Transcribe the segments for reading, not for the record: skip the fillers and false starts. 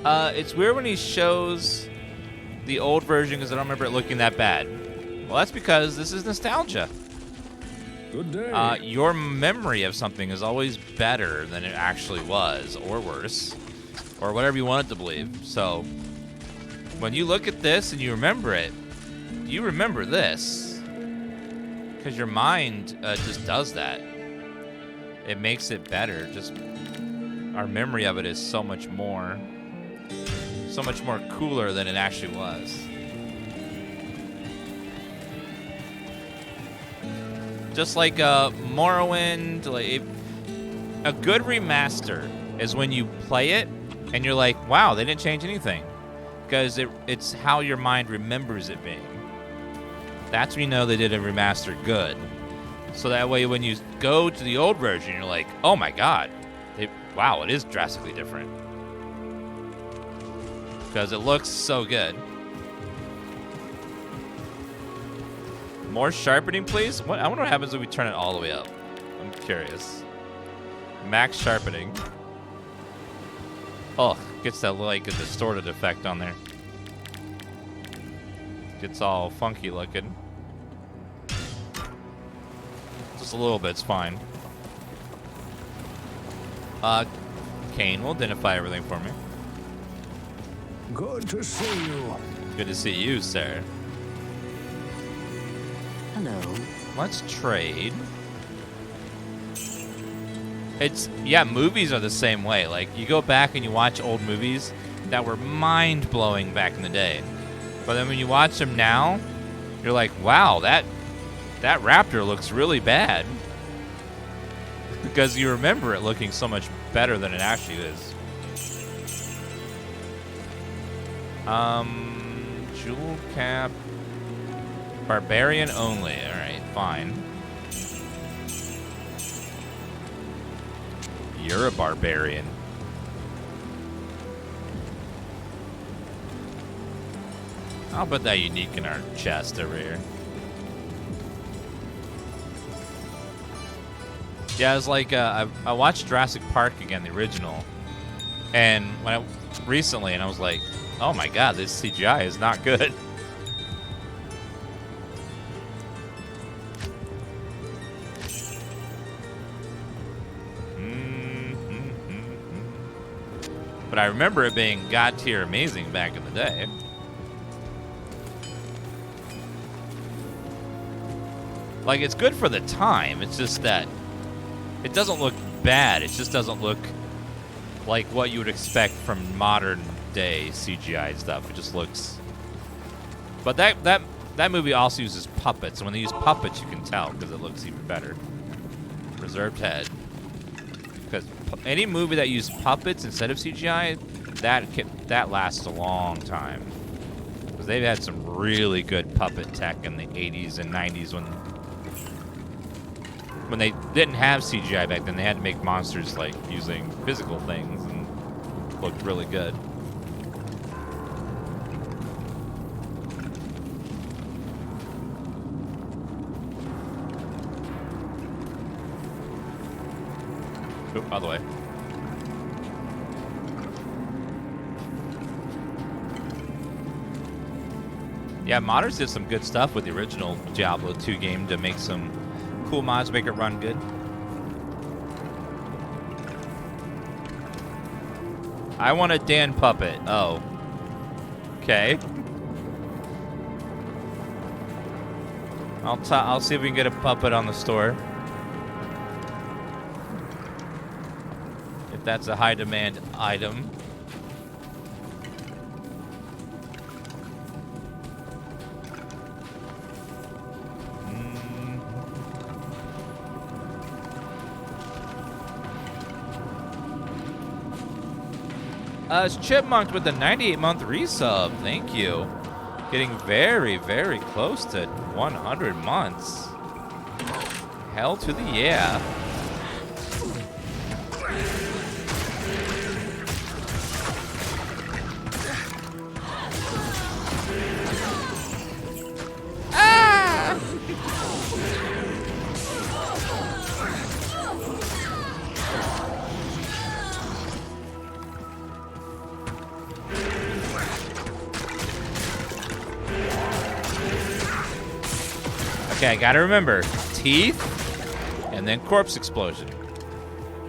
It's weird when he shows the old version because I don't remember it looking that bad. Well, that's because this is nostalgia. Good day. Your memory of something is always better than it actually was, or worse, or whatever you want it to believe. So, when you look at this and you remember it, you remember this. Because your mind just does that. It makes it better. Just our memory of it is so much more cooler than it actually was. Just like Morrowind, like a good remaster is when you play it and you're like, wow, they didn't change anything. Because it's how your mind remembers it being. That's when you know they did a remaster good. So that way when you go to the old version, you're like, oh my god, wow, it is drastically different. Because it looks so good. More sharpening, please? I wonder what happens when we turn it all the way up. I'm curious. Max sharpening. Oh, gets that like a distorted effect on there. Gets all funky looking. Just a little bit's fine. Kane will identify everything for me. Good to see you. Good to see you, sir. Hello. Let's trade. Yeah, movies are the same way. Like, you go back and you watch old movies that were mind-blowing back in the day. But then when you watch them now, you're like, wow, that raptor looks really bad. Because you remember it looking so much better than it actually is. Jewel cap. Barbarian only. Alright, fine. You're a barbarian. I'll put that unique in our chest over here. Yeah, it's like I watched Jurassic Park again, the original, and recently, and I was like, oh my god, this CGI is not good. But I remember it being god tier amazing back in the day. Like, it's good for the time. It's just that it doesn't look bad. It just doesn't look like what you would expect from modern day CGI stuff. It just looks. But that movie also uses puppets. And when they use puppets, you can tell because it looks even better. Reserved head. Because any movie that uses puppets instead of CGI, that lasts a long time. Because they've had some really good puppet tech in the 80s and 90s when they didn't have CGI back then. They had to make monsters like using physical things and looked really good. Oop, by the way. Yeah, modders did some good stuff with the original Diablo 2 game to make some cool mods, make it run good. I want a Dan puppet. Oh. Okay. I'll see if we can get a puppet on the store. If that's a high demand item. It's Chipmunk with the 98-month resub. Thank you. Getting very, very close to 100 months. Hell to the yeah. Ah! Okay, I gotta remember. Teeth, and then corpse explosion.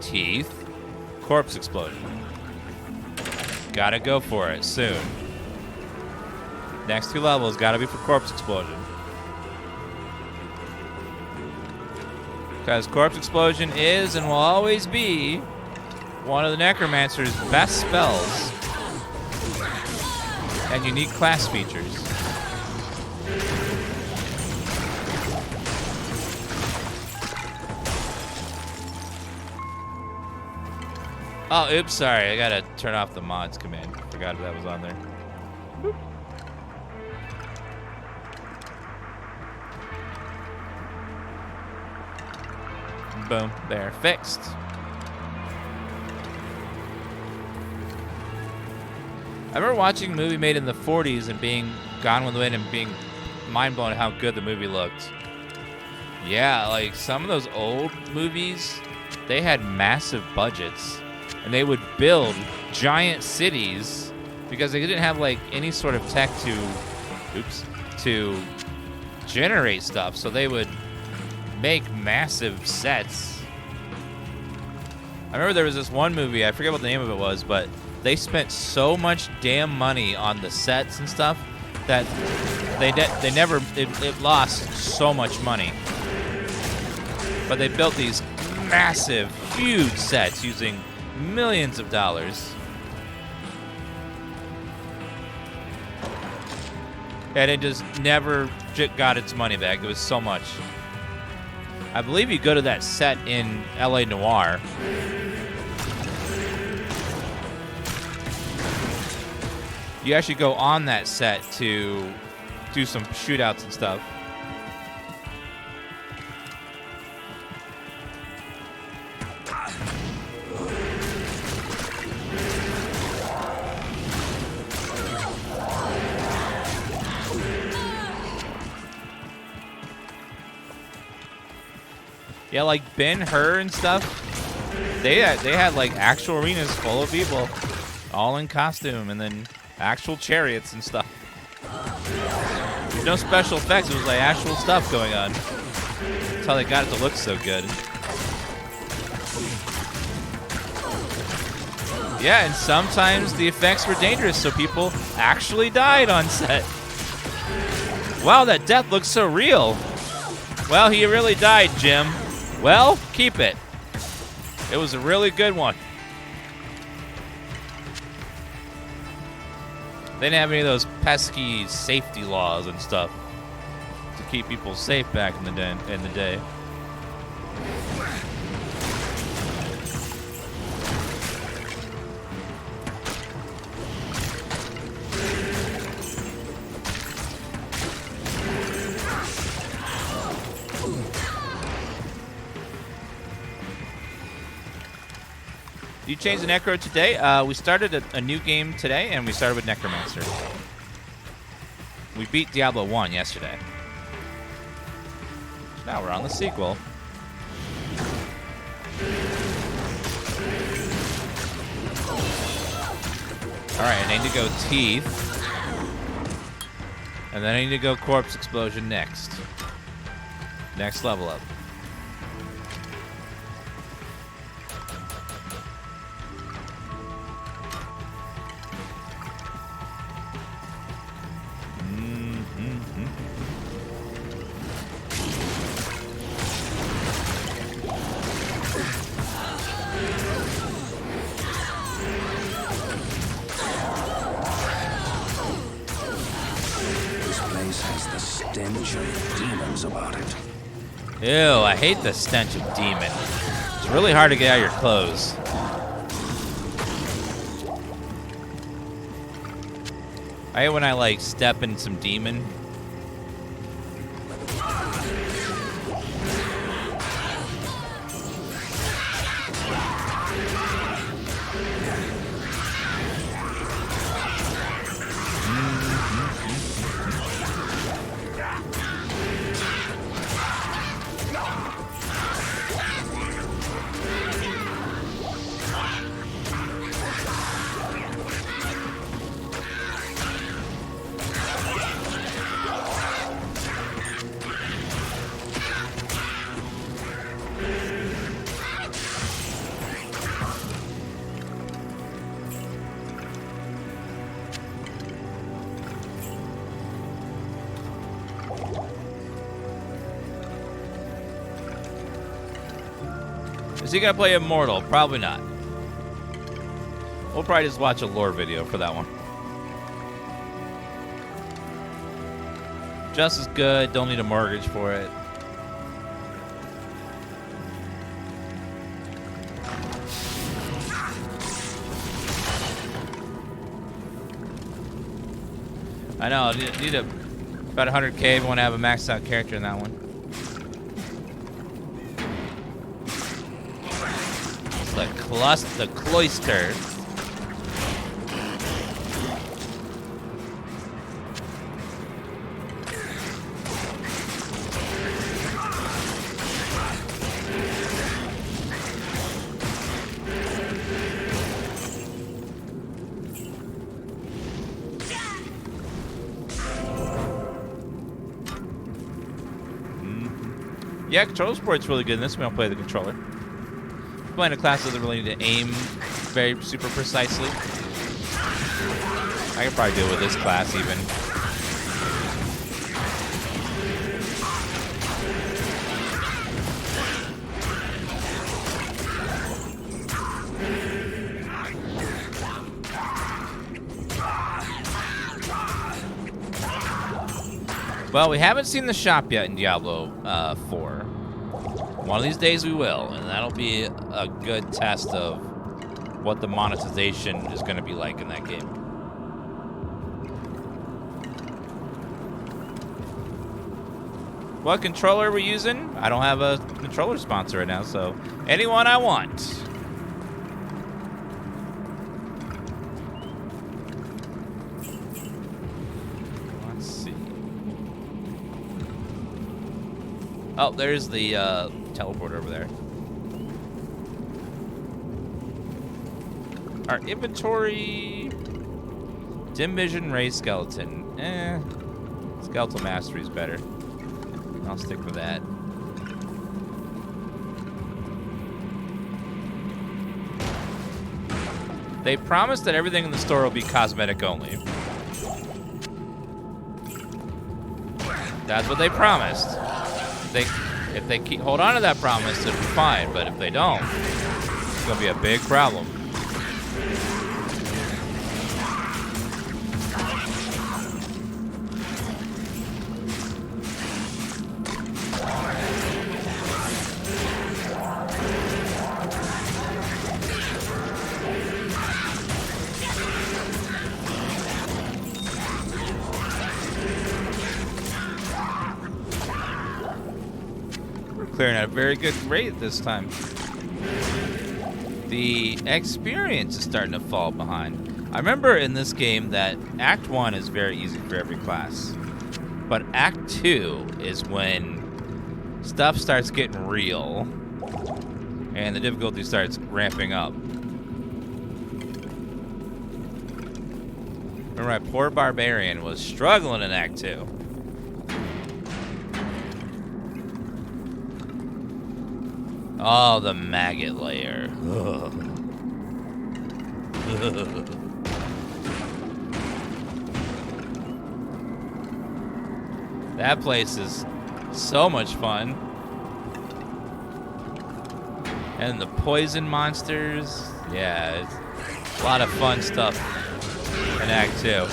Teeth, corpse explosion. Gotta go for it soon. Next 2 levels gotta be for corpse explosion. Because corpse explosion is and will always be one of the Necromancer's best spells and unique class features. Oh, oops, sorry. I gotta turn off the mods command. Forgot that was on there. Boop. Boom. There. Fixed. I remember watching a movie made in the 40s and being gone with the wind and being mind blown at how good the movie looked. Yeah, like some of those old movies, they had massive budgets. And they would build giant cities because they didn't have like any sort of tech to generate stuff. So they would make massive sets. I remember there was this one movie, I forget what the name of it was, but they spent so much damn money on the sets and stuff that it lost so much money. But they built these massive, huge sets using millions of dollars. And it just never got its money back. It was so much. I believe you go to that set in LA Noire. You actually go on that set to do some shootouts and stuff. Yeah, like Ben-Hur and stuff. They had like actual arenas full of people, all in costume, and then actual chariots and stuff. There's no special effects. It was like actual stuff going on. That's how they got it to look so good. Yeah, and sometimes the effects were dangerous, so people actually died on set. Wow, that death looks so real. Well, he really died, Jim. Well, keep it. It was a really good one. They didn't have any of those pesky safety laws and stuff to keep people safe back in the day. You changed the Necro today? We started a new game today, and we started with Necromancer. We beat Diablo 1 yesterday. Now we're on the sequel. Alright, I need to go Teeth. And then I need to go Corpse Explosion next. Next level up. Ew, I hate the stench of demon. It's really hard to get out of your clothes. I hate when I like step in some demon. Is he gonna play Immortal? Probably not. We'll probably just watch a lore video for that one. Just as good. Don't need a mortgage for it. I know. Need about 100K if you want to have a maxed out character in that one. It's the cloister. Yeah, controller support's really good in this. We don't play the controller. Playing a class doesn't really need to aim very super precisely. I could probably deal with this class even. Well, we haven't seen the shop yet in Diablo 4. One of these days we will, and that'll be a good test of what the monetization is going to be like in that game. What controller are we using? I don't have a controller sponsor right now, so anyone I want. Let's see. Oh, there's the teleporter over there. Our inventory. Dim vision, ray skeleton. Skeletal mastery is better. I'll stick with that. They promised that everything in the store will be cosmetic only. That's what they promised. If they hold on to that promise, it'll be fine. But if they don't, it's gonna be a big problem. Clearing at a very good rate this time. The experience is starting to fall behind. I remember in this game that Act 1 is very easy for every class. But Act 2 is when stuff starts getting real and the difficulty starts ramping up. Remember, my poor barbarian was struggling in Act 2. Oh, the maggot layer. That place is so much fun. And the poison monsters. Yeah, it's a lot of fun stuff in Act 2.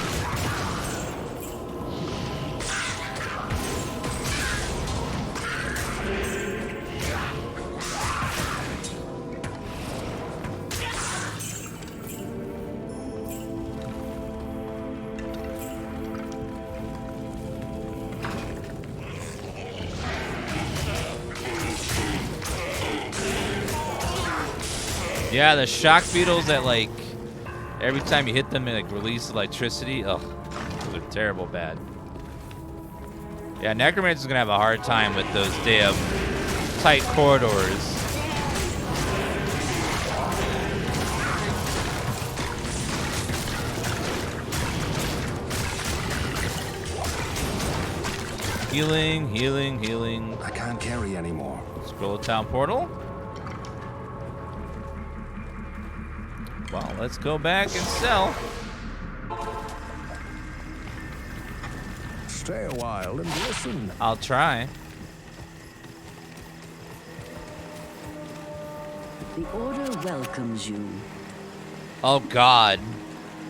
Yeah, the shock beetles that, like, every time you hit them, they, like, release electricity. Ugh, those are terrible bad. Yeah, Necromancer's gonna have a hard time with those damn tight corridors. Healing, healing, healing. I can't carry anymore. Scroll of Town Portal. Well, let's go back and sell. Stay a while and listen. I'll try. The Order welcomes you. Oh God,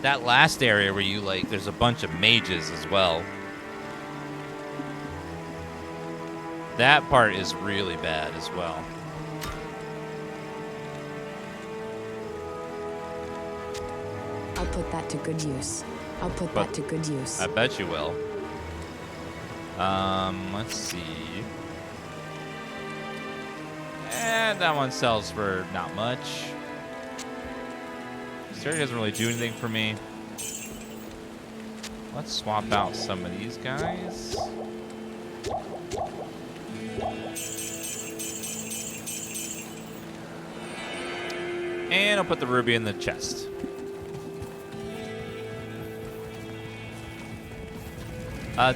that last area where you like, there's a bunch of mages as well. That part is really bad as well. I'll put that to good use. I'll put that to good use. I bet you will. Let's see. And that one sells for not much. This area doesn't really do anything for me. Let's swap out some of these guys. And I'll put the ruby in the chest.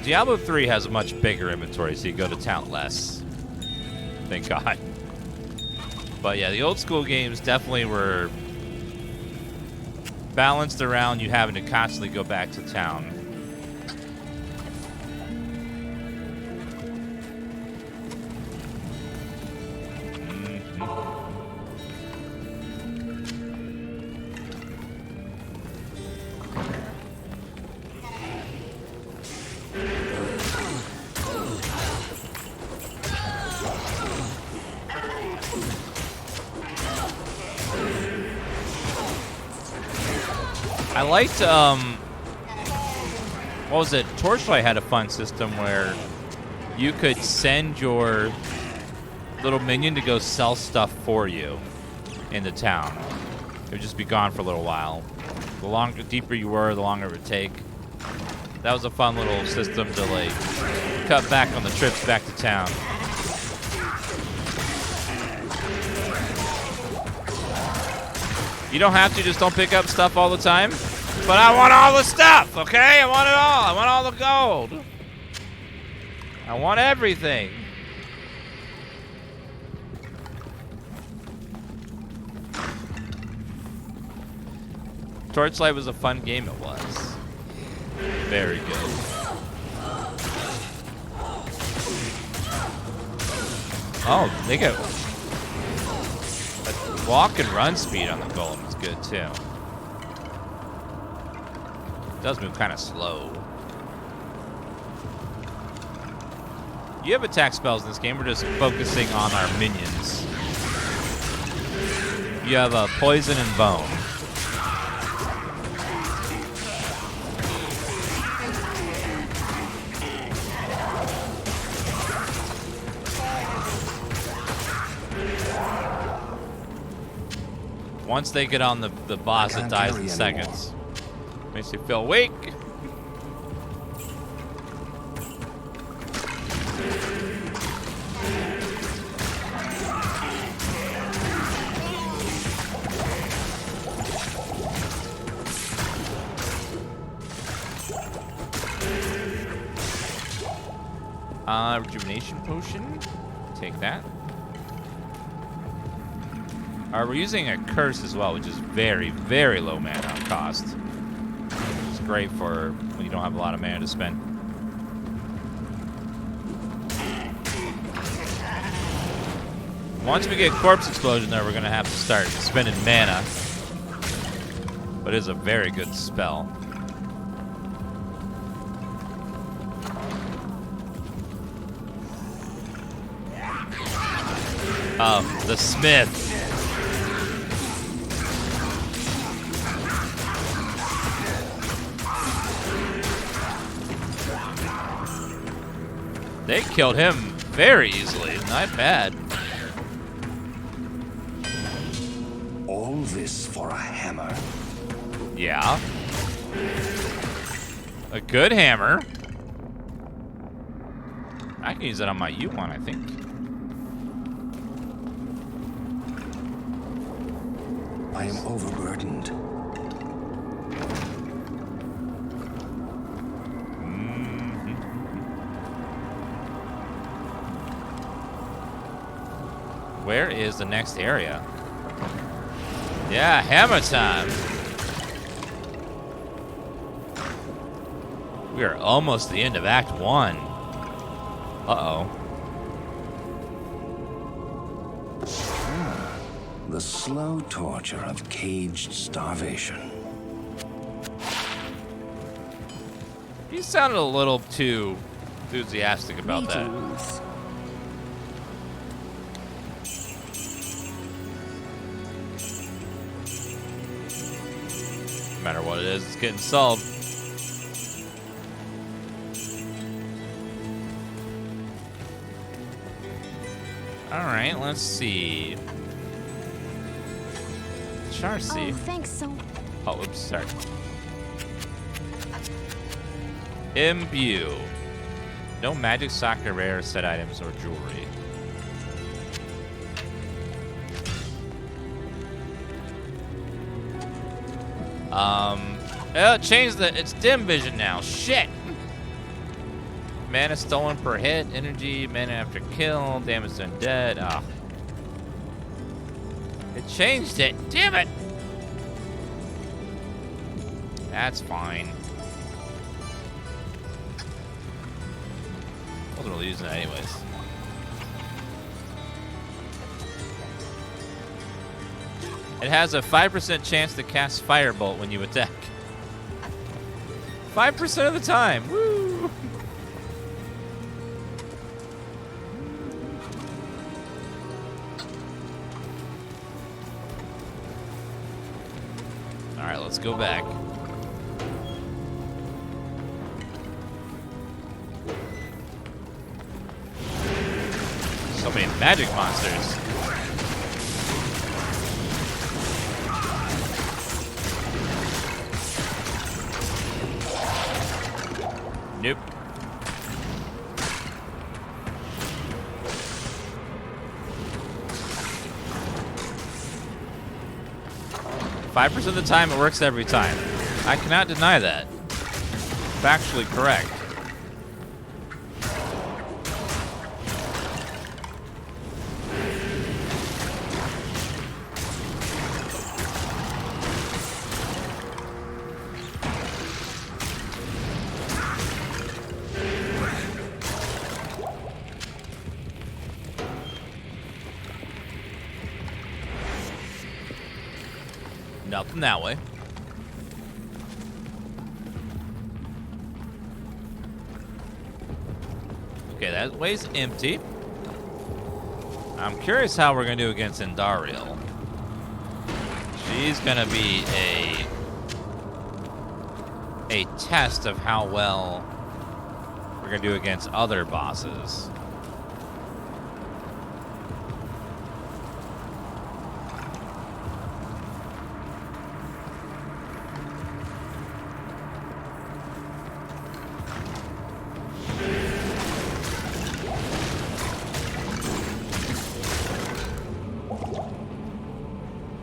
Diablo 3 has a much bigger inventory, so you go to town less. Thank God. But yeah, the old school games definitely were balanced around you having to constantly go back to town. I liked, what was it? Torchlight had a fun system where you could send your little minion to go sell stuff for you in the town. It would just be gone for a little while. The deeper you were, the longer it would take. That was a fun little system to like cut back on the trips back to town. You don't have to, just don't pick up stuff all the time. But I want all the stuff, okay? I want it all. I want all the gold. I want everything. Torchlight was a fun game, it was. Very good. Oh, they get walk and run speed on the golem is good too. It does move kind of slow. You have attack spells in this game. We're just focusing on our minions. You have poison and bone. Once they get on the boss, it dies in seconds. Makes you feel weak. Rejuvenation potion. Take that. We're using a curse as well, which is very, very low mana cost. It's great for when you don't have a lot of mana to spend. Once we get Corpse Explosion there, we're going to have to start spending mana. But it is a very good spell. Oh, the Smith. They killed him very easily. Not bad. All this for a hammer. Yeah. A good hammer. I can use that on my U1, I think. I am overburdened. Where is the next area? Yeah, hammer time. We are almost at the end of Act 1. Uh-oh. The slow torture of caged starvation. You sounded a little too enthusiastic about that. Greetings. No matter what it is, it's getting solved. Alright, let's see. Charcy. Oh, thanks so. Oh, oops, sorry. Imbue. No magic, soccer, rare, set items, or jewelry. It changed it's dim vision now. Shit. Mana stolen per hit, energy, mana after kill, damage to undead. Ah. It changed it. Damn it. That's fine. Wasn't really using it anyways. It has a 5% chance to cast Firebolt when you attack. 5% of the time. Woo! Alright, let's go back. So many magic monsters. Nope. Five % of the time, it works every time. I cannot deny that. Factually correct. Nothing that way. Okay, that way's empty. I'm curious how we're gonna do against Indariel. She's gonna be a test of how well we're gonna do against other bosses.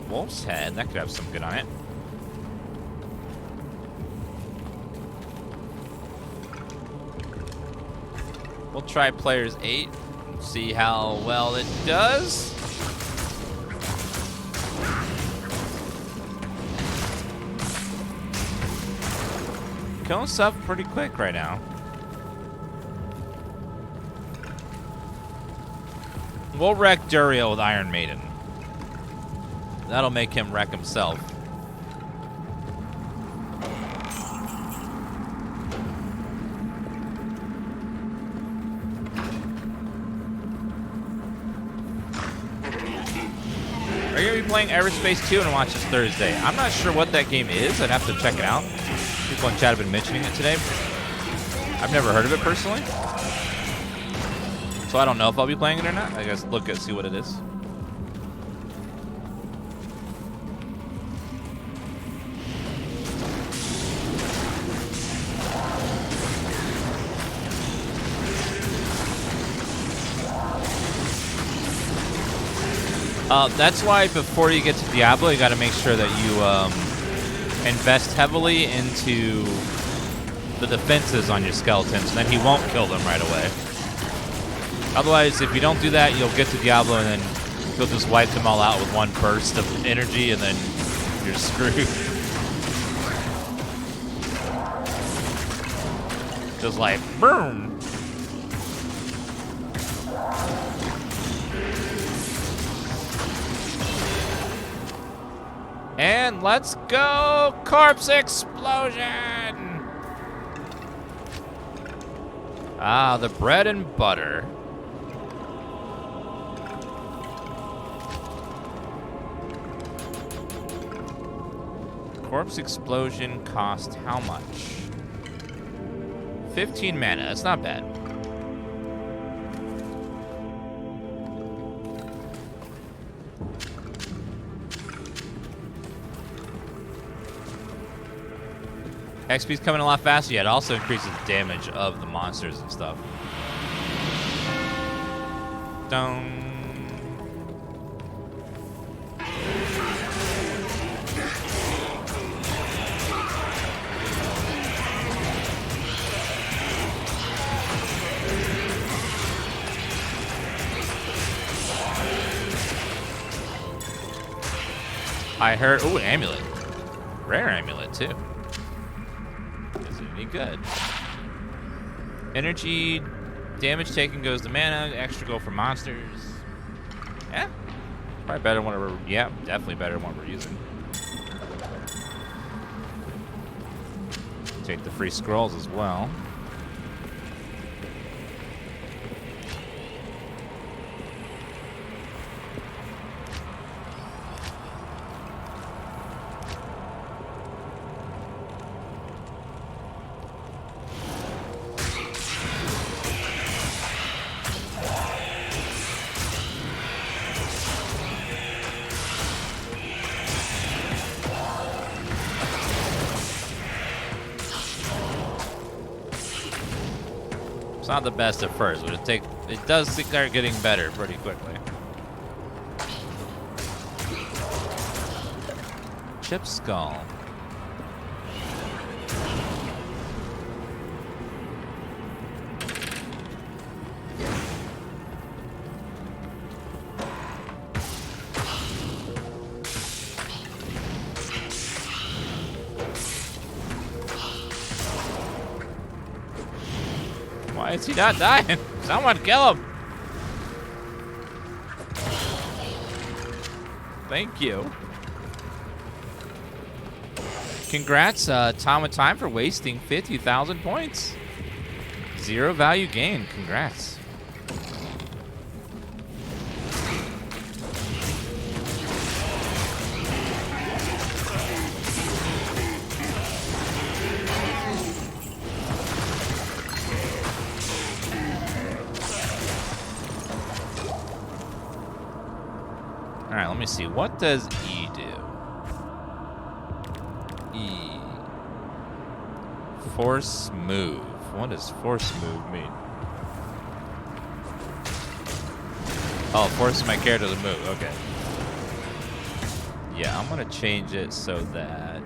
Wolf's Head, that could have some good on it. We'll try players 8, see how well it does. Killing stuff pretty quick right now. We'll wreck Duriel with Iron Maiden. That'll make him wreck himself. Are you gonna be playing Everspace 2 and watch this Thursday? I'm not sure what that game is. I'd have to check it out. People in chat have been mentioning it today. I've never heard of it personally. So I don't know if I'll be playing it or not. I guess look at see what it is. That's why before you get to Diablo, you got to make sure that you invest heavily into the defenses on your skeletons, and then he won't kill them right away. Otherwise, if you don't do that, you'll get to Diablo, and then you'll just wipe them all out with one burst of energy, and then you're screwed. Just like, boom! And let's go! Corpse explosion! Ah, the bread and butter. Corpse explosion cost how much? 15 mana. That's not bad. XP's coming a lot faster, yet it also increases the damage of the monsters and stuff. Dun. I heard, ooh, an amulet. Rare amulet, too. Is it any good? Energy, damage taken goes to mana, extra go for monsters. Yeah, probably better than what we're, yeah, definitely better than what we're using. Take the free scrolls as well. It's not the best at first, but it does start getting better pretty quickly. Chip skull. Why is he not dying? Someone kill him. Thank you. Congrats, Tom with Time, for wasting 50,000 points. 0 value gain. Congrats. All right, let me see. What does E do? E. Force move. What does force move mean? Oh, forcing my character to move. Okay. Yeah, I'm gonna change it so that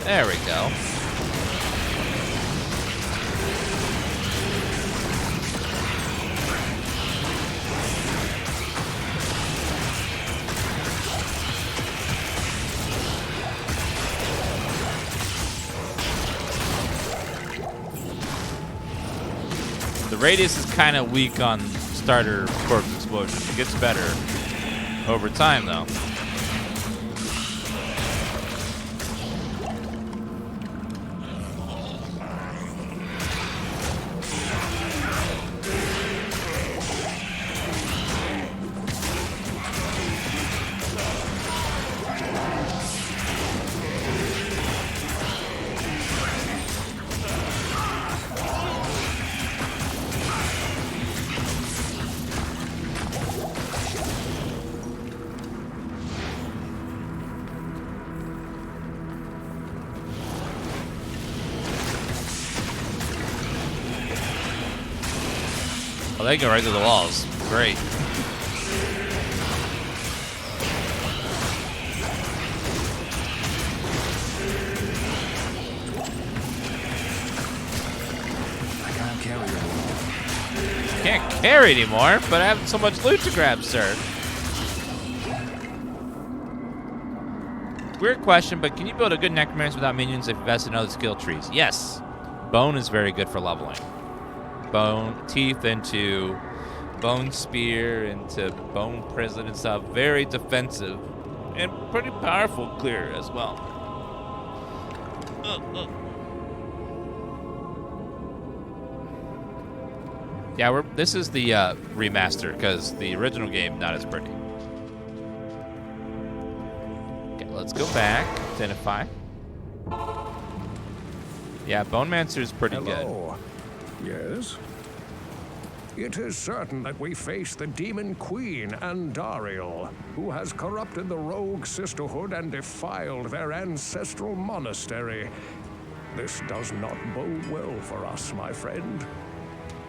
there we go. The radius is kind of weak on starter corpse explosion. It gets better over time, though. Oh, they go right through the walls. Great. I can't carry anymore. Can't carry anymore, but I have so much loot to grab, sir. Weird question, but can you build a good Necromancer without minions if you invest in other skill trees? Yes. Bone is very good for leveling. Bone, teeth into bone spear, into bone prison and stuff. Very defensive and pretty powerful clear as well. Yeah, this is the remaster because the original game not as pretty. Okay, let's go back. Identify. Yeah, Bonemancer is pretty Hello. Yes? It is certain that we face the Demon Queen, Andariel, who has corrupted the Rogue Sisterhood and defiled their ancestral monastery. This does not bode well for us, my friend.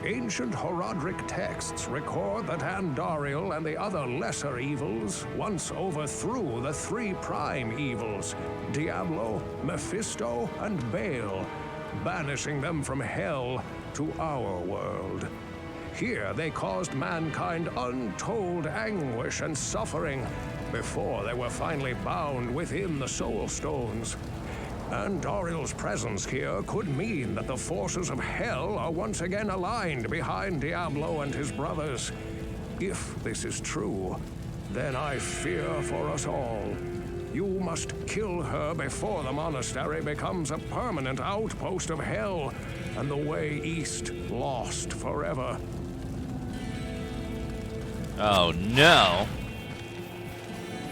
Ancient Horadric texts record that Andariel and the other lesser evils once overthrew the three prime evils, Diablo, Mephisto, and Baal, banishing them from hell to our world. Here they caused mankind untold anguish and suffering before they were finally bound within the Soul Stones. Andariel's presence here could mean that the forces of hell are once again aligned behind Diablo and his brothers. If this is true, then I fear for us all. You must kill her before the monastery becomes a permanent outpost of hell and the way east lost forever. Oh no.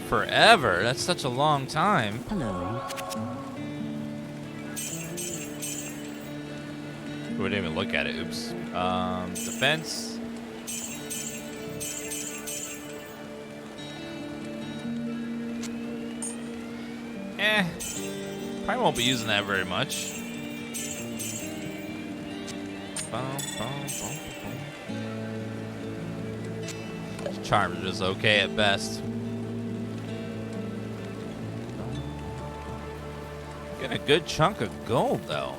Forever? That's such a long time. Hello. We didn't even look at it. Oops. Defense. Probably won't be using that very much. Charm is just okay at best. Getting a good chunk of gold though.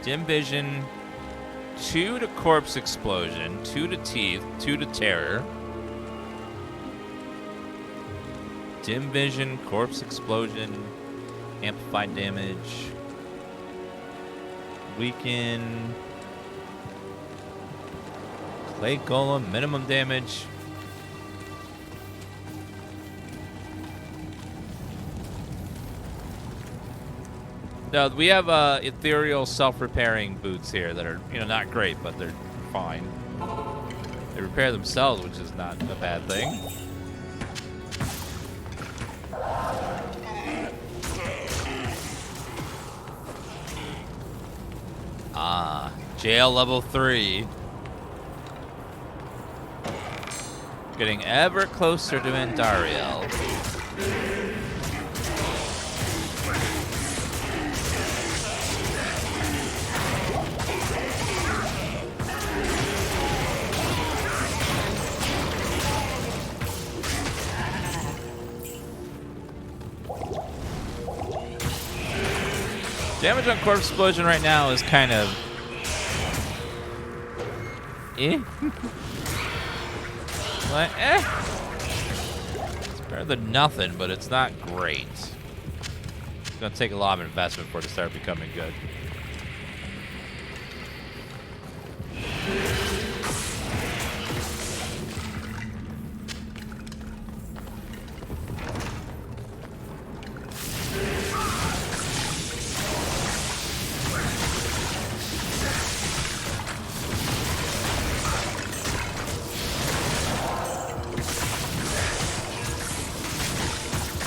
Dim Vision, 2 to Corpse Explosion, 2 to Teeth, 2 to Terror. Dim Vision, Corpse Explosion, Amplified Damage, Weaken, Clay Golem, Minimum Damage. No, we have ethereal self-repairing boots here that are, not great, but they're fine. They repair themselves, which is not a bad thing. Jail level 3. Getting ever closer to Andariel. Damage on Corpse Explosion right now is kind of... Like, It's better than nothing, but it's not great. It's going to take a lot of investment for it to start becoming good.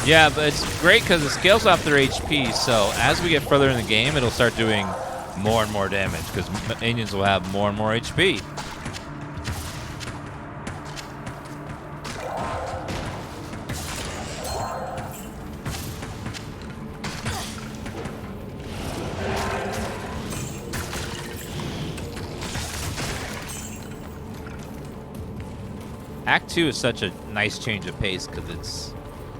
Yeah, but it's great because it scales off their HP, so as we get further in the game, it'll start doing more and more damage because minions will have more and more HP. Act 2 is such a nice change of pace because it's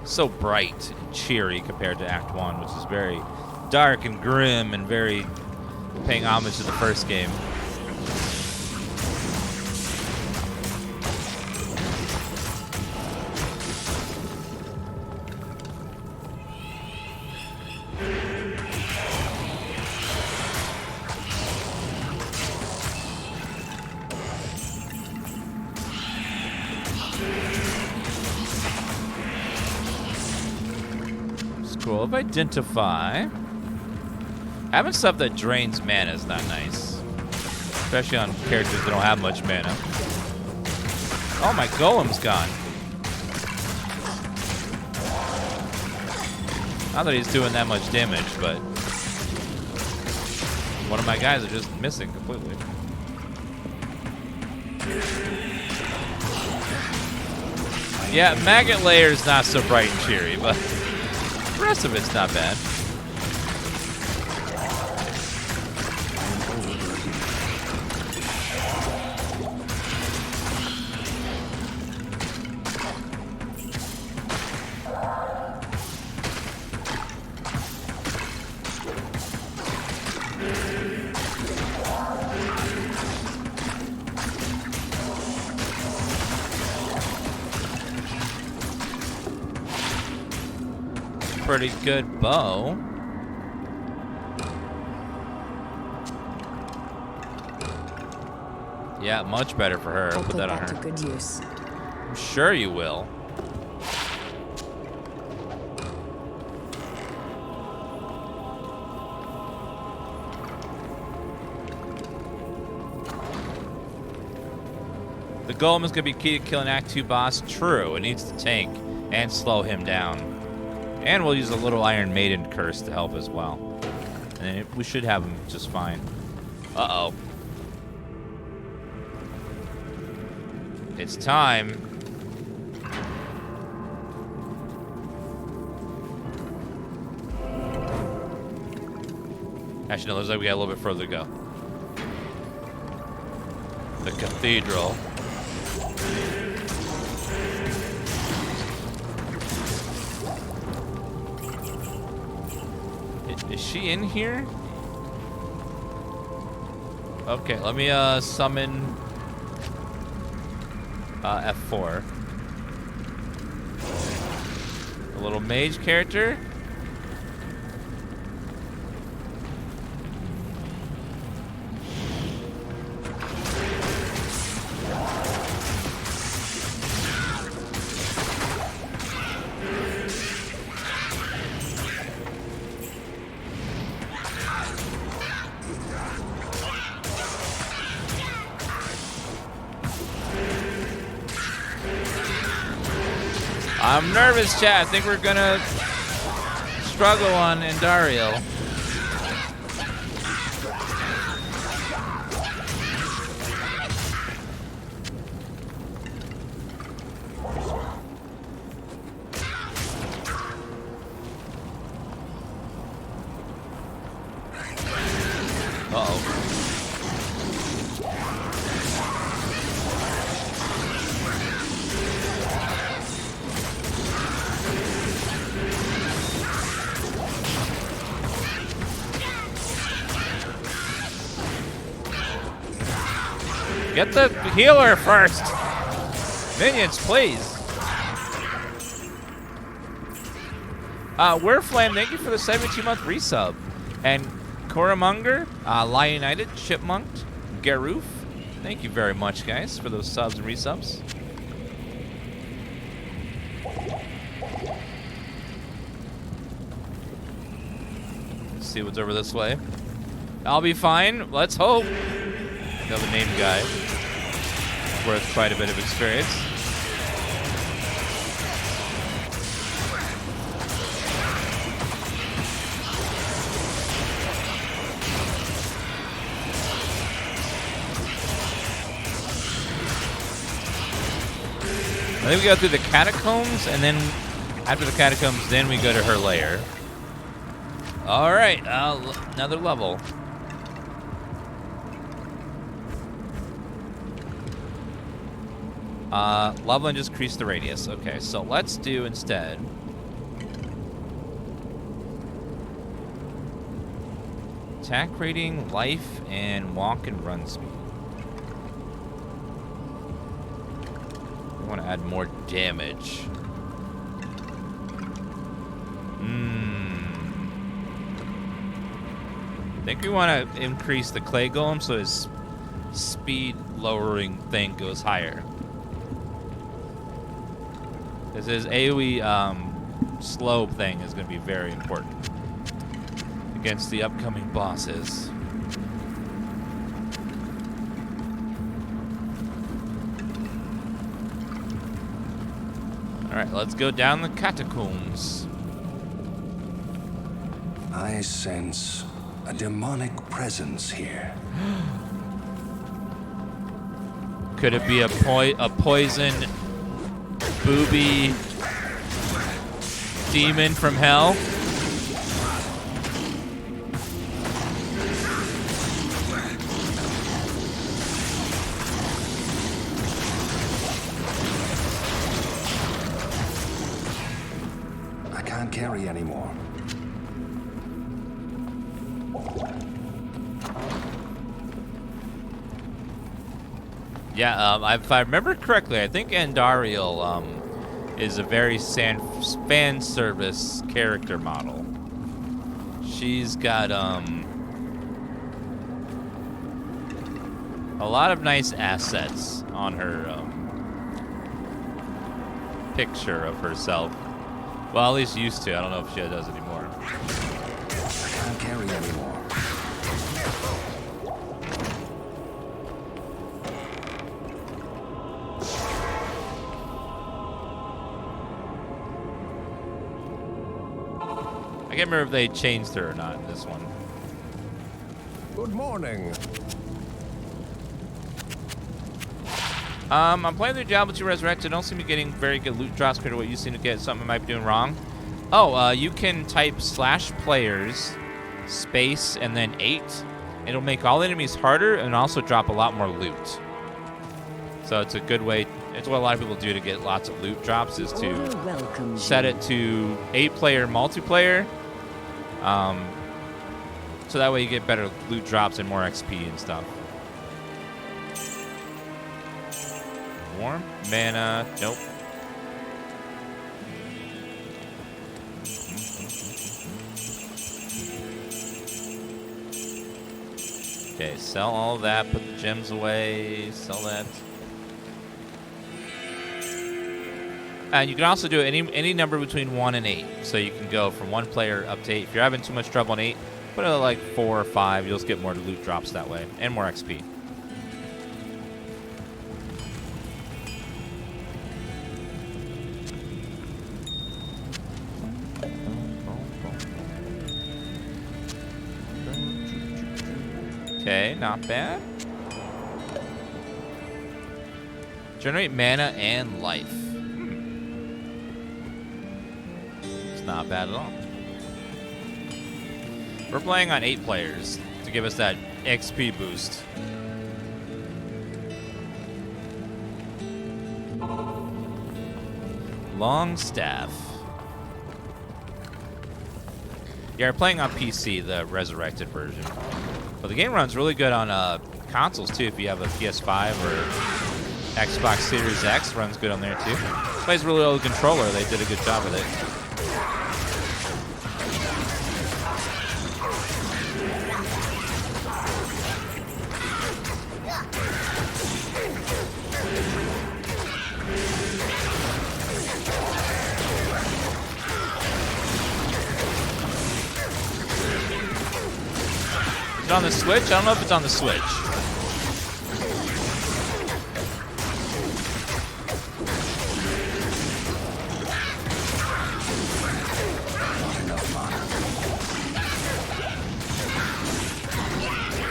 so bright and cheery compared to Act 1, which is very dark and grim and very paying homage to the first game. Scroll of Identify. Having stuff that drains mana is not nice. Especially on characters that don't have much mana. Oh, my golem's gone. Not that he's doing that much damage, but one of my guys are just missing completely. Yeah, Maggot Layer's not so bright and cheery, but the rest of it's not bad. Pretty good bow. Yeah, much better for her. I'll Put that on to her. good use. I'm sure you will. The golem is going to be key to killing Act 2 boss. True, it needs to tank and slow him down. And we'll use a little Iron Maiden curse to help as well. And we should have him just fine. Uh-oh. It's time. Actually, no, looks like we got a little bit further to go. The cathedral. Is she in here? Okay, let me summon F4. A little mage character. I'm nervous, chat. I think we're gonna struggle on Andariel. Uh-oh. Get the healer first. Minions, please. Weirflam, thank you for the 72-month resub. And Coramonger, Lion United, Chipmunked, Garoof, thank you very much, guys, for those subs and resubs. Let's see what's over this way. I'll be fine. Let's hope. Another name guy. Worth quite a bit of experience. I think we go through the catacombs, and then after the catacombs, then we go to her lair. All right, another level. Level and just increase the radius. Okay, so let's do instead. Attack rating, life, and walk and run speed. We want to add more damage. I think we want to increase the clay golem so his speed lowering thing goes higher. This is AoE slow thing is going to be very important against the upcoming bosses. All right, let's go down the catacombs. I sense a demonic presence here. Could it be a poison booby demon from hell? I can't carry anymore. Yeah, if I remember correctly, I think Andariel is a very fan service character model. She's got a lot of nice assets on her picture of herself. Well, at least used to. I don't know if she does anymore. I can't carry anymore. I can't remember if they changed her or not in this one. Good morning. I'm playing through Diablo 2 Resurrected. I don't seem to be getting very good loot drops compared to what you seem to get. Something I might be doing wrong. Oh, you can type /players, space, and then 8. It'll make all enemies harder and also drop a lot more loot. So it's a good way. It's what a lot of people do to get lots of loot drops is to set it to 8-player multiplayer. So that way you get better loot drops and more XP and stuff. Warm mana, nope. Okay, sell all of that, put the gems away, sell that. And you can also do any number between 1 and 8. So you can go from 1 player up to 8. If you're having too much trouble on 8, put it at like 4 or 5. You'll just get more loot drops that way and more XP. Okay, not bad. Generate mana and life. It's not bad at all. We're playing on 8 players to give us that XP boost. Long staff. Yeah, we're playing on PC, the Resurrected version. But the game runs really good on consoles too. If you have a PS5 or Xbox Series X, runs good on there too. Plays really well with the controller. They did a good job with it. Is it on the Switch? I don't know if it's on the Switch.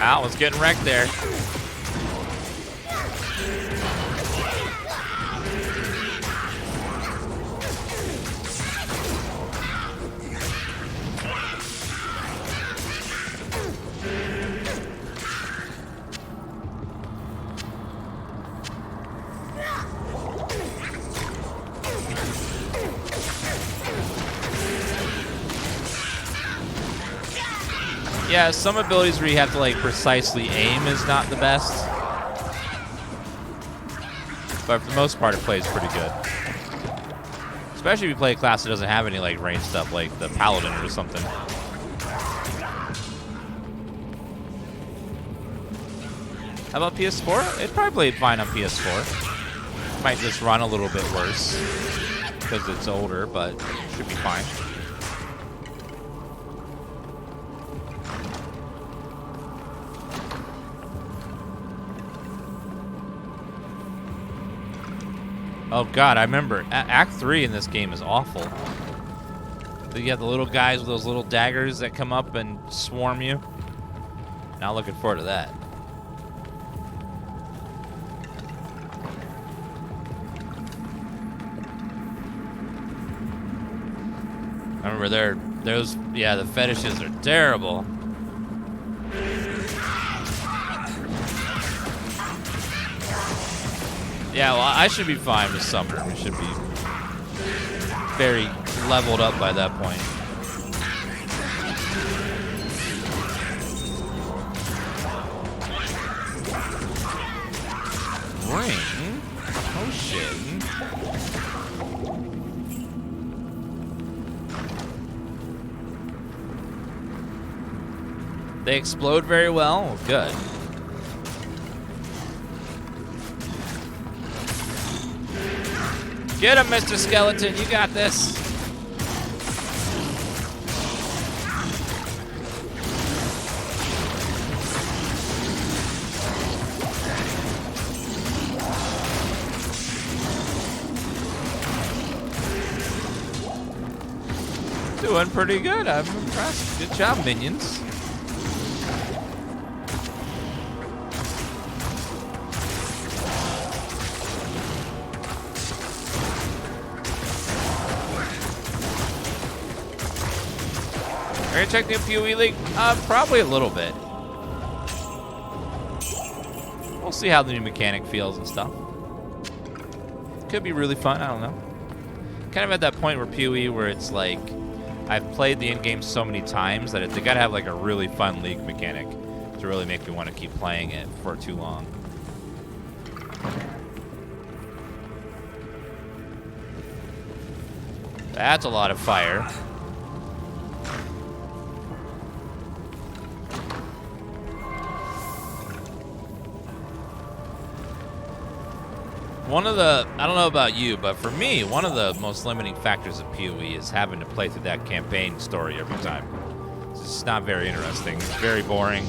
Ow, was getting wrecked there. Yeah, some abilities where you have to like precisely aim is not the best. But for the most part, it plays pretty good. Especially if you play a class that doesn't have any like range stuff like the Paladin or something. How about PS4? It'd probably play fine on PS4. Might just run a little bit worse. because it's older, but should be fine. Oh god, I remember Act 3 in this game is awful. You have the little guys with those little daggers that come up and swarm you. Not looking forward to that. I remember the fetishes are terrible. Yeah, well, I should be fine this summer. We should be very leveled up by that point. Ring? Oh shit. They explode very well? Good. Get him, Mr. Skeleton. You got this. Doing pretty good. I'm impressed. Good job, minions. Are you checking the PoE League? Probably a little bit. We'll see how the new mechanic feels and stuff. Could be really fun, I don't know. Kind of at that point where PoE where it's like, I've played the end game so many times that they gotta have like a really fun league mechanic to really make me want to keep playing it for too long. That's a lot of fire. One of the, I don't know about you, but for me, one of the most limiting factors of PoE is having to play through that campaign story every time. It's just not very interesting. It's very boring.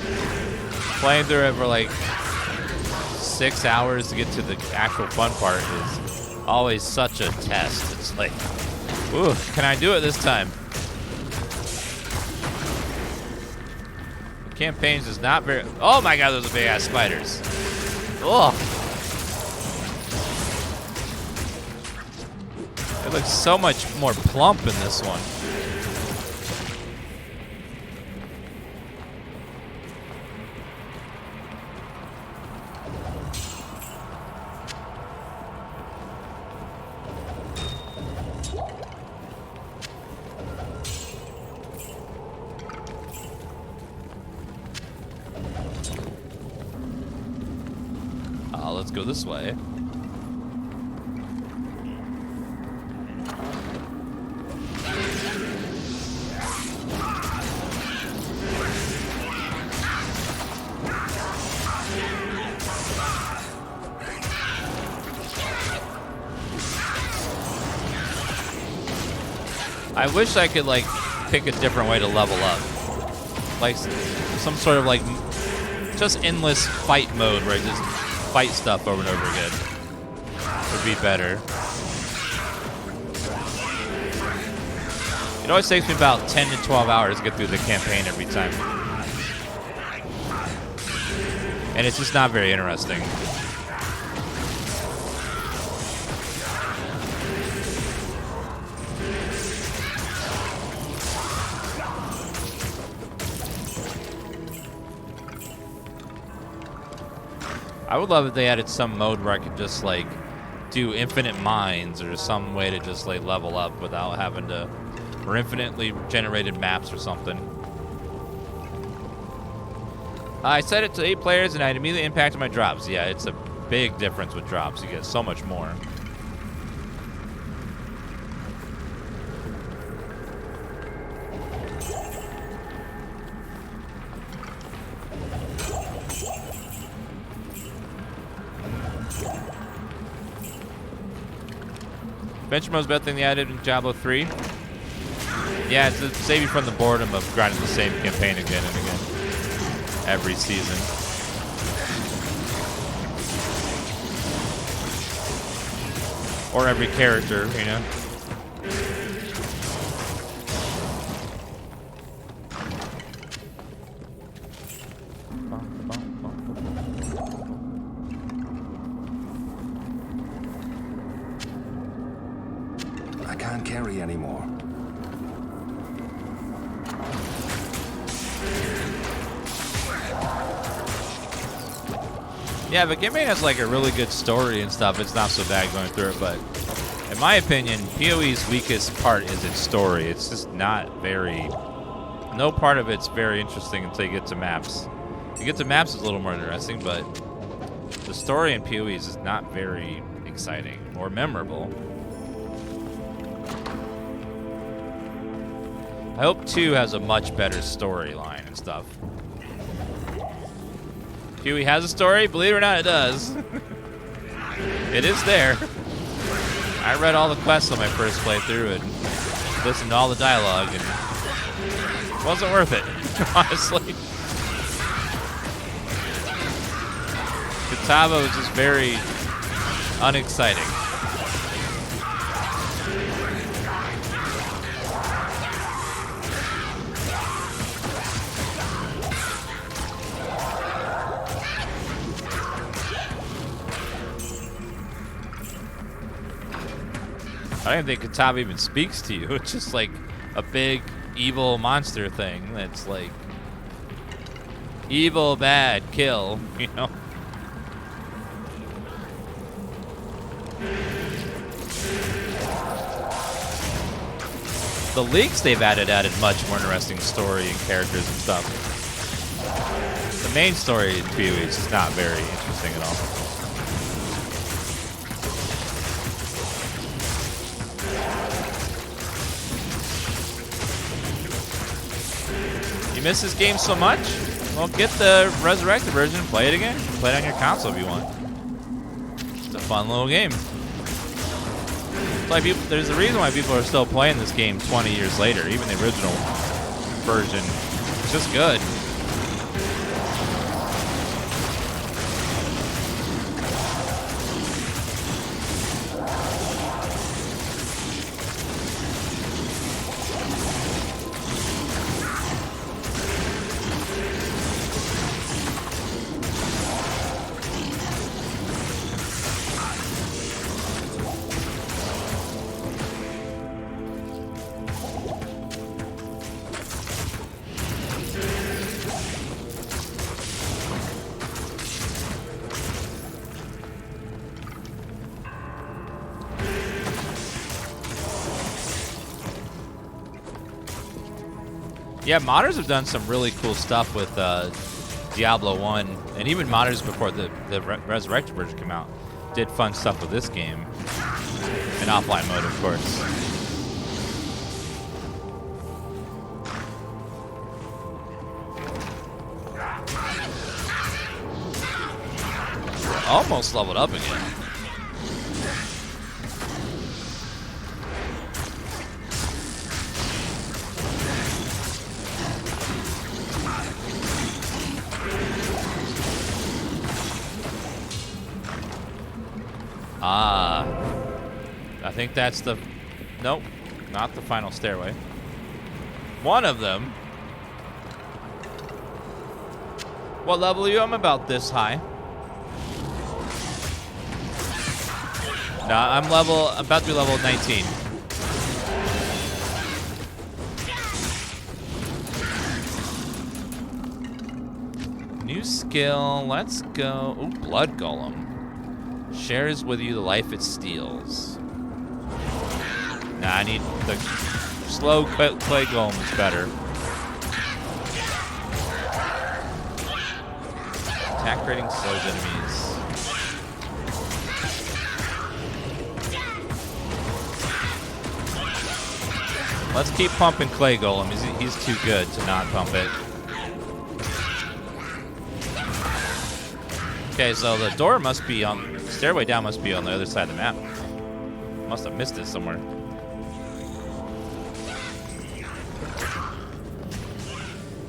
Playing through it for like 6 hours to get to the actual fun part is always such a test. It's like, ooh, can I do it this time? The campaigns is not very, oh my god, those are big ass spiders. Ugh. It looks so much more plump in this one. Let's go this way. I wish I could like pick a different way to level up. Like some sort of like just endless fight mode where I just fight stuff over and over again. Would be better. It always takes me about 10 to 12 hours to get through the campaign every time. And it's just not very interesting. I would love if they added some mode where I could just like do infinite mines or some way to just like level up without having to, or infinitely generated maps or something. I set it to 8 players and I immediately impacted my drops. Yeah, it's a big difference with drops. You get so much more. Adventure mode's better thing they added in Diablo 3. Yeah, it's to save you from the boredom of grinding the same campaign again and again. Every season. Or every character, you know? I can't carry anymore. Yeah, but campaign has like a really good story and stuff. It's not so bad going through it, but in my opinion, PoE's weakest part is its story. It's just not very... No part of it's very interesting until you get to maps. You get to maps, it's a little more interesting, but the story in PoE is just not very exciting or memorable. I hope 2 has a much better storyline and stuff. PoE has a story, believe it or not, it does. It is there. I read all the quests on my first playthrough and listened to all the dialogue, and it wasn't worth it, honestly. Kitava was just very unexciting. I don't even think Kitava even speaks to you. It's just like a big evil monster thing that's like evil, bad, kill, you know? The leaks they've added much more interesting story and characters and stuff. The main story in PoE is just not very interesting at all. You miss this game so much? Well, get the Resurrected version and play it again. Play it on your console if you want. It's a fun little game. It's like there's a reason why people are still playing this game 20 years later. Even the original version. It's just good. Yeah, modders have done some really cool stuff with Diablo 1, and even modders before the Resurrected version came out did fun stuff with this game. In offline mode, of course. Almost leveled up again. I think that's the... Nope, not the final stairway. One of them. What level are you? I'm about this high. No, I'm about to be level 19. New skill, let's go. Ooh, Blood Golem. Shares with you the life it steals. Nah, I need the slow clay golem is better. Attack rating slows enemies. Let's keep pumping clay golem. He's too good to not pump it. Okay, so the door must be on... Stairway down must be on the other side of the map. must have missed it somewhere.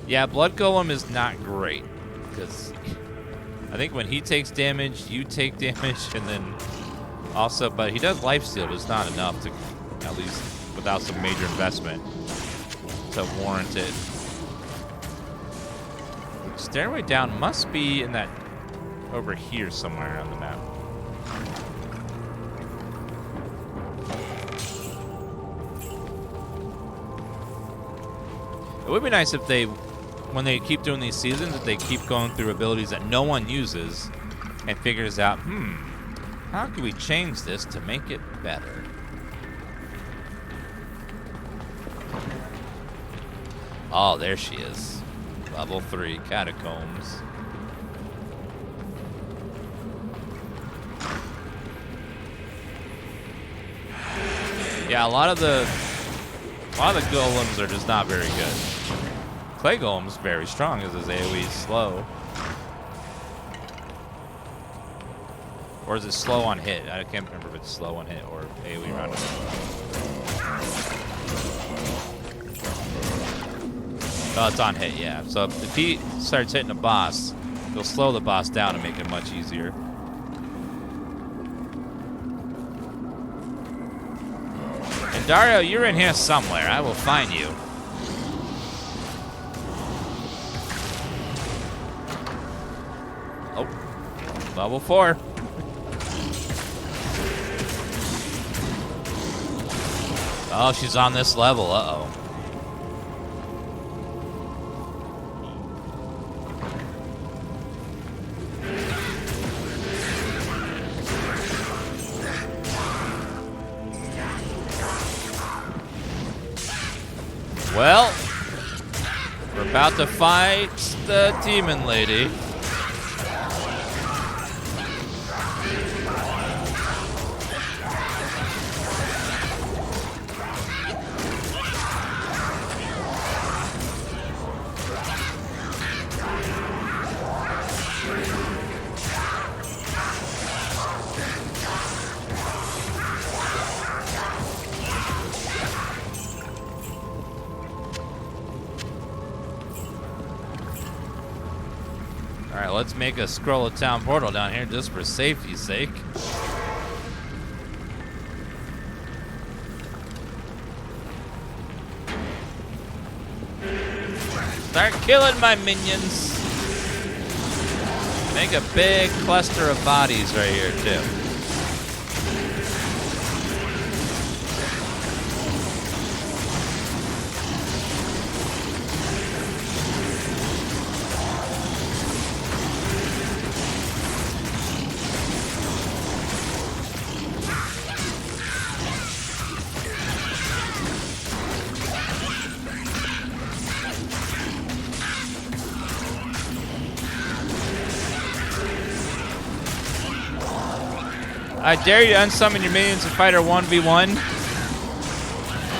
Yeah, Blood Golem is not great because I think when he takes damage, you take damage, and then also, but he does lifesteal, but it's not enough to, at least without some major investment, to warrant it. Stairway down must be in that over here somewhere on the map. It would be nice if they, when they keep doing these seasons, if they keep going through abilities that no one uses and figures out, how can we change this to make it better? Oh, there she is. Level 3 Catacombs. Yeah, a lot of the golems are just not very good. Clay Golem's very strong as his AoE is slow. Or is it slow on hit? I can't remember if it's slow on hit or AoE round. Oh, it's on hit, yeah. So if he starts hitting a boss, he'll slow the boss down and make it much easier. And Dario, you're in here somewhere. I will find you. Oh, level 4. Oh, she's on this level. Uh-oh. Well, we're about to fight the demon lady. Let's make a scroll of town portal down here just for safety's sake. Start killing my minions. Make a big cluster of bodies right here too. I dare you to unsummon your minions and fight her 1v1.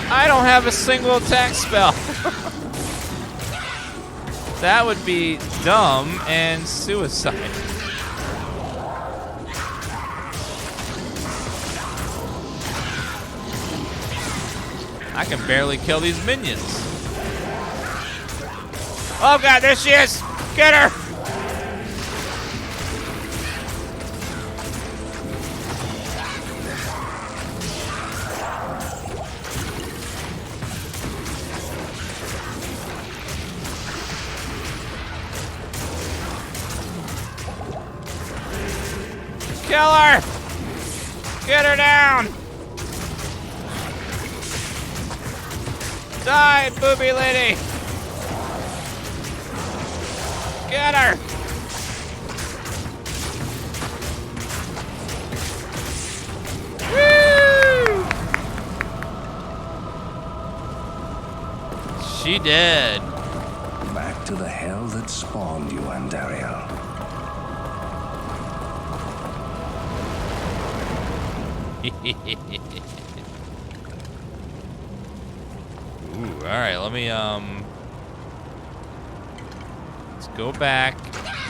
I don't have a single attack spell. That would be dumb and suicide. I can barely kill these minions. Oh god, there she is! Get her! Kill her! Get her down! Die, booby lady! Get her! Woo! She dead. Back to the hell that spawned you, Andariel. Ooh, alright, let me let's go back,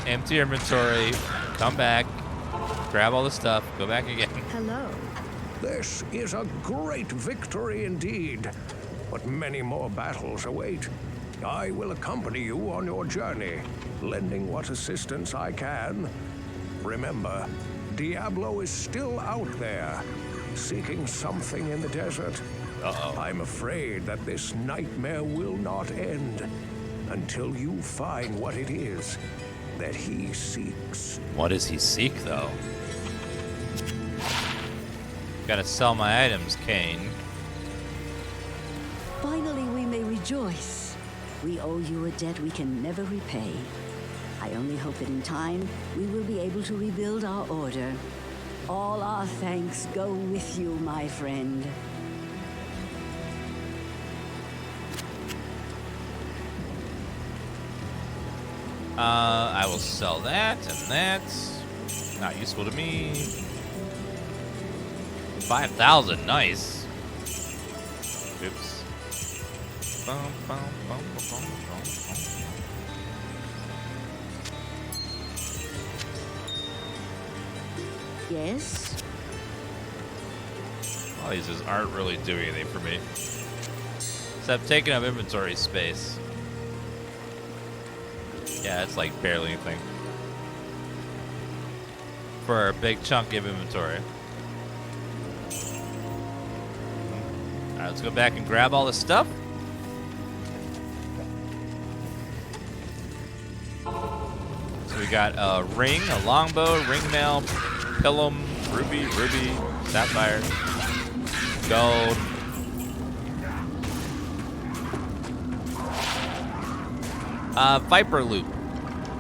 empty your inventory, come back, grab all the stuff, go back again. Hello. This is a great victory indeed, but many more battles await. I will accompany you on your journey, lending what assistance I can. Remember, Diablo is still out there, seeking something in the desert. I'm afraid that this nightmare will not end until you find what it is that he seeks. What does he seek, though? Gotta sell my items, Kane. Finally, we may rejoice. We owe you a debt we can never repay. I only hope that in time, we will be able to rebuild our order. All our thanks go with you, my friend. I will sell that and that. Not useful to me. 5,000, nice. Oops. Bum, bum, bum, bum, bum, bum. Yes? All these just aren't really doing anything for me. Except taking up inventory space. Yeah, it's like barely anything. For a big chunk of inventory. Alright, let's go back and grab all this stuff. So we got a ring, a longbow, ringmail, pilum, ruby, sapphire, gold. Viper loop.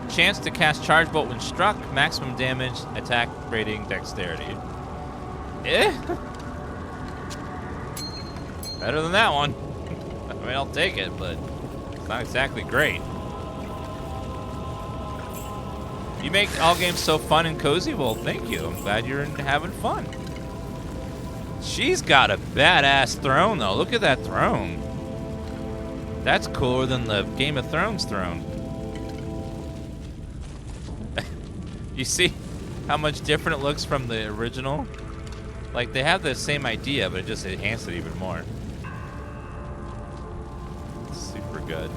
Chance to cast charge bolt when struck. Maximum damage, attack rating, dexterity. Better than that one. I mean, I'll take it, but it's not exactly great. You make all games so fun and cozy? Well, thank you. I'm glad you're having fun. She's got a badass throne, though. Look at that throne. That's cooler than the Game of Thrones throne. You see how much different it looks from the original? Like, they have the same idea, but it just enhanced it even more. Super good.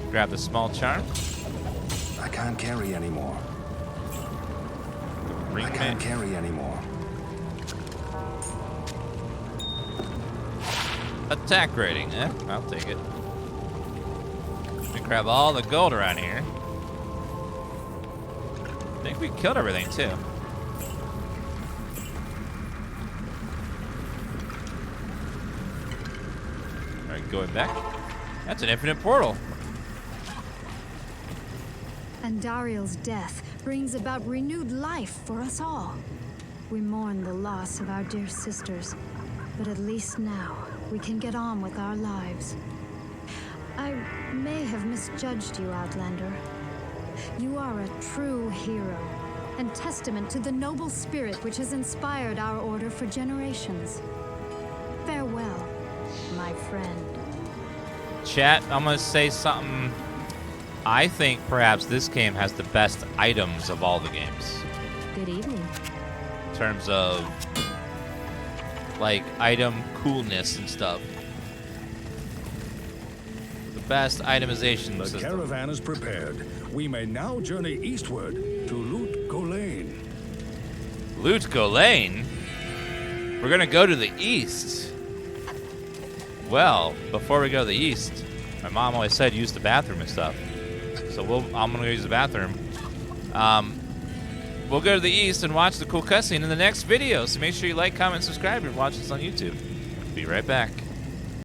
Grab the small charm. I can't carry anymore. I can't carry anymore. Attack rating, I'll take it. Let me grab all the gold around here. I think we killed everything too. Alright, going back. That's an infinite portal. And Dariel's death brings about renewed life for us all. We mourn the loss of our dear sisters, but at least now we can get on with our lives. I may have misjudged you, Outlander. You are a true hero, and testament to the noble spirit which has inspired our order for generations. Farewell, my friend. Chat, I'm gonna say something. I think perhaps this game has the best items of all the games. Good evening. In terms of, like, item coolness and stuff. The best itemization The system. caravan is prepared. We may now journey eastward to Loot Golain. Loot Golain? We're gonna go to the east. Well, before we go to the east, my mom always said use the bathroom and stuff. So I'm gonna go use the bathroom. We'll go to the east and watch the cool cutscene in the next video. So make sure you like, comment, subscribe, and watch this on YouTube. Be right back.